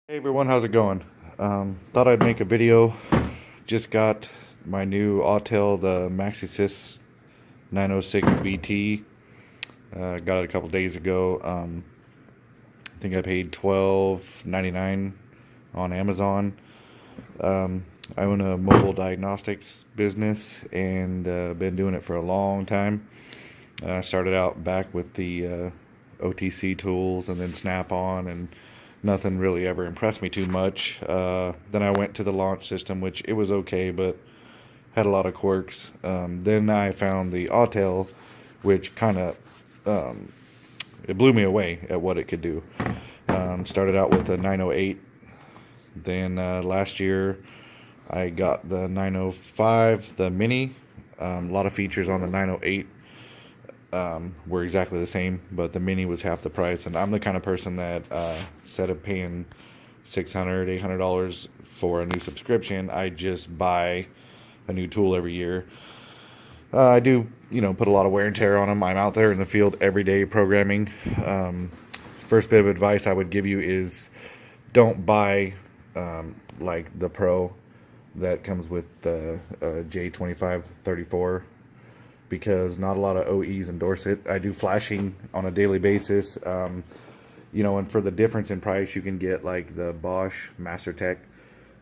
Hey everyone, how's it going? Thought I'd make a video. Just got my new autel, the maxisys 906 BT. Got it a couple days ago. I think I paid $12.99 on Amazon. I own a mobile diagnostics business and been doing it for a long time. Started out back with the OTC tools and then Snap-on, and nothing really ever impressed me too much. Then I went to the launch system, which it was okay, but had a lot of quirks. Then I found the autel, which kind of it blew me away at what it could do. Started out with a 908. Then last year I got the 905, the mini. A lot of features on the 908 were exactly the same, but the mini was half the price. And I'm the kind of person that instead of paying $600, $800 for a new subscription, I just buy a new tool every year. I do, put a lot of wear and tear on them. I'm out there in the field every day programming. First bit of advice I would give you is don't buy like the Pro that comes with the J2534, because not a lot of OEs endorse it. I do flashing on a daily basis, and for the difference in price, you can get like the Bosch MasterTech.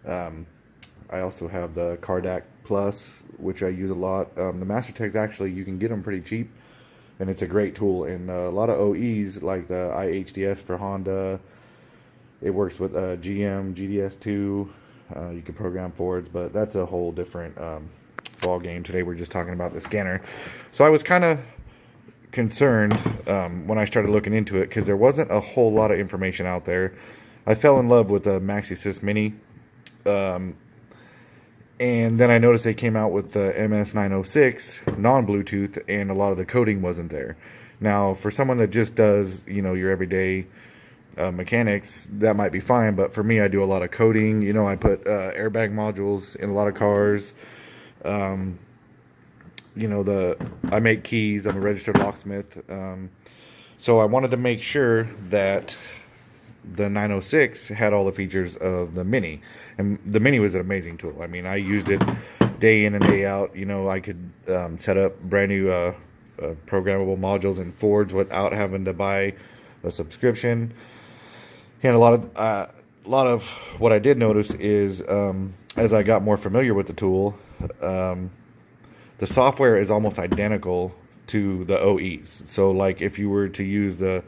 I also have the Cardac Plus, which I use a lot. The MasterTechs, actually, you can get them pretty cheap, and it's a great tool. And a lot of OEs, like the IHDS for Honda, it works with GM, GDS2. You can program Fords, but that's a whole different ball game. Today we're just talking about the scanner. So I was kind of concerned when I started looking into it, because there wasn't a whole lot of information out there. I fell in love with the maxisys mini, and then I noticed they came out with the ms906 non-Bluetooth, and a lot of the coding wasn't there. Now, for someone that just does, your everyday mechanics, that might be fine, but for me, I do a lot of coding. I put airbag modules in a lot of cars. I make keys. I'm a registered locksmith. So I wanted to make sure that the 906 had all the features of the mini, and the mini was an amazing tool. I mean, I used it day in and day out. I could set up brand new programmable modules in Fords without having to buy a subscription. And a lot of what I did notice is, as I got more familiar with the tool, the software is almost identical to the OEs. So like if you were to use the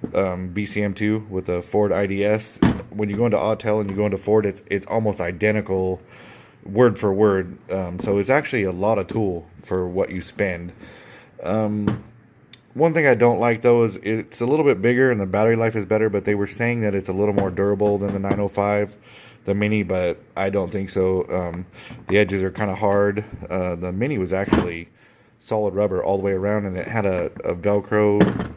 BCM2 with the Ford IDS, when you go into autel and you go into Ford, it's almost identical word for word. So it's actually a lot of tool for what you spend. One thing I don't like, though, is it's a little bit bigger and the battery life is better, but they were saying that it's a little more durable than the 905, the mini, but I don't think so. The edges are kind of hard. The mini was actually solid rubber all the way around, and it had a Velcro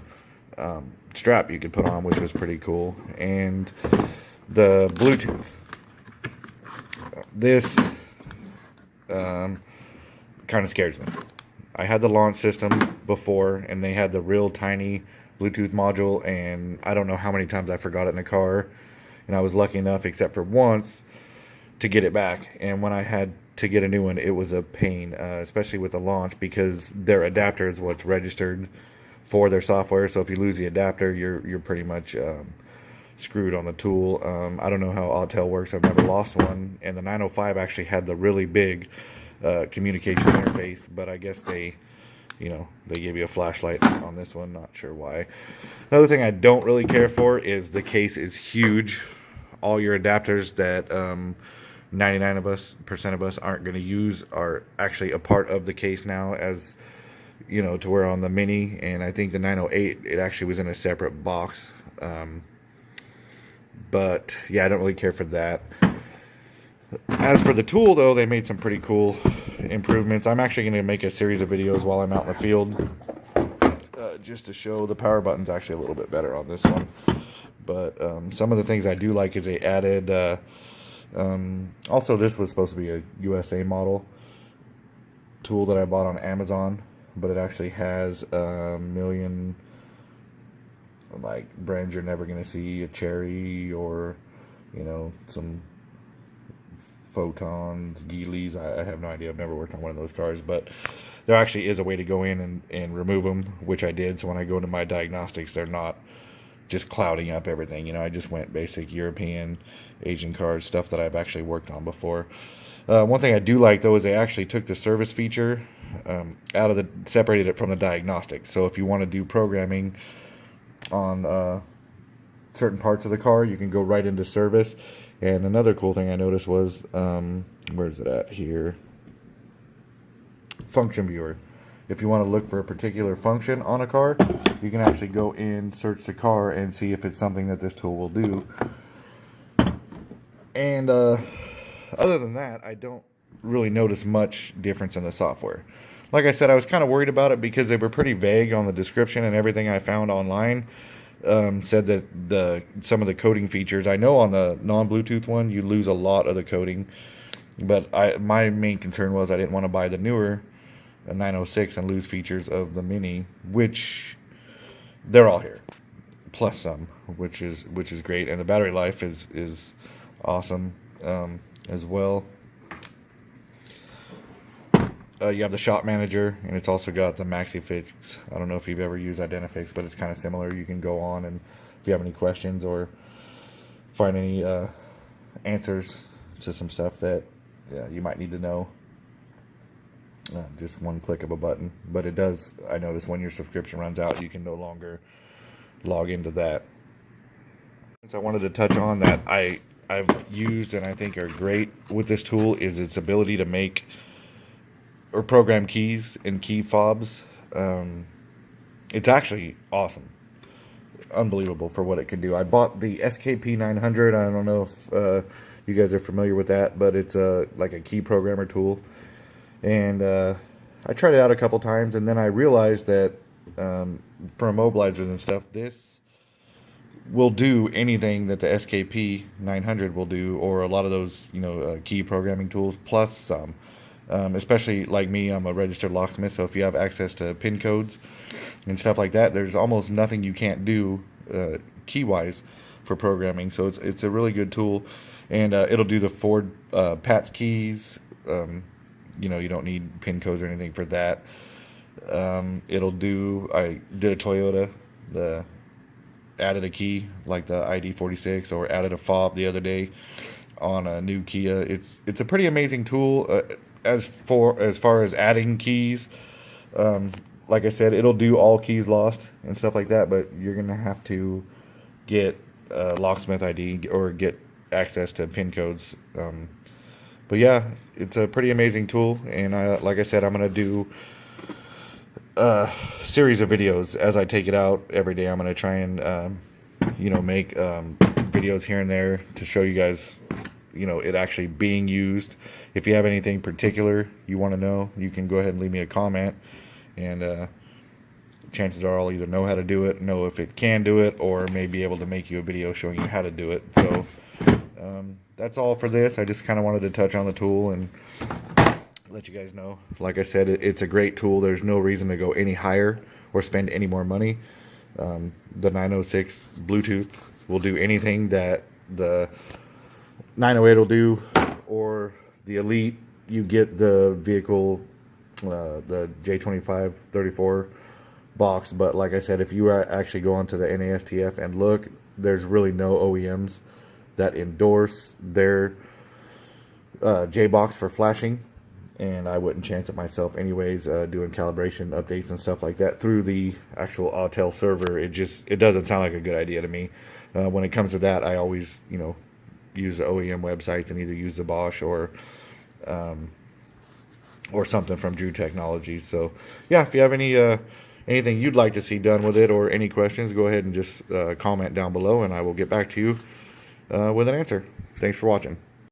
strap you could put on, which was pretty cool. And the Bluetooth, this kind of scares me. I had the launch system before, and they had the real tiny Bluetooth module, and I don't know how many times I forgot it in the car, and I was lucky enough, except for once, to get it back. And when I had to get a new one, it was a pain, especially with the launch, because their adapter is what's registered for their software. So if you lose the adapter, you're pretty much screwed on the tool. I don't know how autel works. I've never lost one. And the 905 actually had the really big communication interface, but I guess they gave you a flashlight on this one. Not sure why. Another thing I don't really care for is the case is huge. All your adapters that 99% of us aren't going to use are actually a part of the case now, as to where on the mini, and I think the 908, it actually was in a separate box. But yeah, I don't really care for that. As for the tool, though, they made some pretty cool improvements. I'm actually going to make a series of videos while I'm out in the field, just to show the power button's actually a little bit better on this one. But some of the things I do like is they added, also this was supposed to be a USA model tool that I bought on Amazon, but it actually has a million like brands you're never going to see, a Cherry or you know, some photons, Geelys. I have no idea. I've never worked on one of those cars, but there actually is a way to go in and remove them, which I did. So when I go into my diagnostics, they're not just clouding up everything. You know, I just went basic European, Asian cars, stuff that I've actually worked on before. One thing I do like though is they actually took the service feature out of separated it from the diagnostics. So if you want to do programming on certain parts of the car, you can go right into service. And another cool thing I noticed was, where's it at here? Function viewer. If you want to look for a particular function on a car, you can actually go in, search the car, and see if it's something that this tool will do. And other than that, I don't really notice much difference in the software. Like I said, I was kind of worried about it because they were pretty vague on the description, and everything I found online said that some of the coding features, I know on the non-Bluetooth one, you lose a lot of the coding. But my main concern was I didn't want to buy the newer 906 and lose features of the Mini, which they're all here, plus some, which is great, and the battery life is awesome as well. You have the shop manager, and it's also got the maxisys. I don't know if you've ever used Identifix, but it's kind of similar. You can go on, and if you have any questions or find any answers to some stuff that you might need to know, just one click of a button. But it does, I notice when your subscription runs out, you can no longer log into that. So I wanted to touch on that I've used and I think are great with this tool is its ability to make or program keys and key fobs. It's actually awesome, unbelievable for what it can do. I bought the SKP 900. I don't know if you guys are familiar with that, but it's like a key programmer tool. And I tried it out a couple times, and then I realized that for immobilizers and stuff, this will do anything that the SKP 900 will do, or a lot of those, key programming tools, plus some. Especially like me, I'm a registered locksmith, so if you have access to PIN codes and stuff like that, there's almost nothing you can't do key-wise for programming. So it's a really good tool, and it'll do the Ford PATS keys. You don't need PIN codes or anything for that. It'll do, I did a Toyota, added a key like the ID46, or added a fob the other day on a new Kia. It's a pretty amazing tool. As far as adding keys, like I said, it'll do all keys lost and stuff like that, but you're gonna have to get locksmith ID or get access to PIN codes. But yeah, it's a pretty amazing tool, and like I said, I'm gonna do a series of videos as I take it out every day. I'm gonna try and make videos here and there to show you guys it actually being used. If you have anything particular you want to know, you can go ahead and leave me a comment, and chances are I'll either know how to do it, know if it can do it, or may be able to make you a video showing you how to do it. So that's all for this. I just kind of wanted to touch on the tool and let you guys know. Like I said, it's a great tool. There's no reason to go any higher or spend any more money. The 906 Bluetooth will do anything that the 908 will do, or the Elite. You get the vehicle, the J25 34 box, but like I said, if you actually go onto the NASTF and look, there's really no OEMs that endorse their J-box for flashing, and I wouldn't chance it myself anyways, doing calibration updates and stuff like that through the actual autel server. It doesn't sound like a good idea to me. When it comes to that, I always use the OEM websites and either use the Bosch or something from Drew Technologies. So yeah, if you have anything you'd like to see done with it, or any questions, go ahead and just comment down below, and I will get back to you with an answer. Thanks for watching.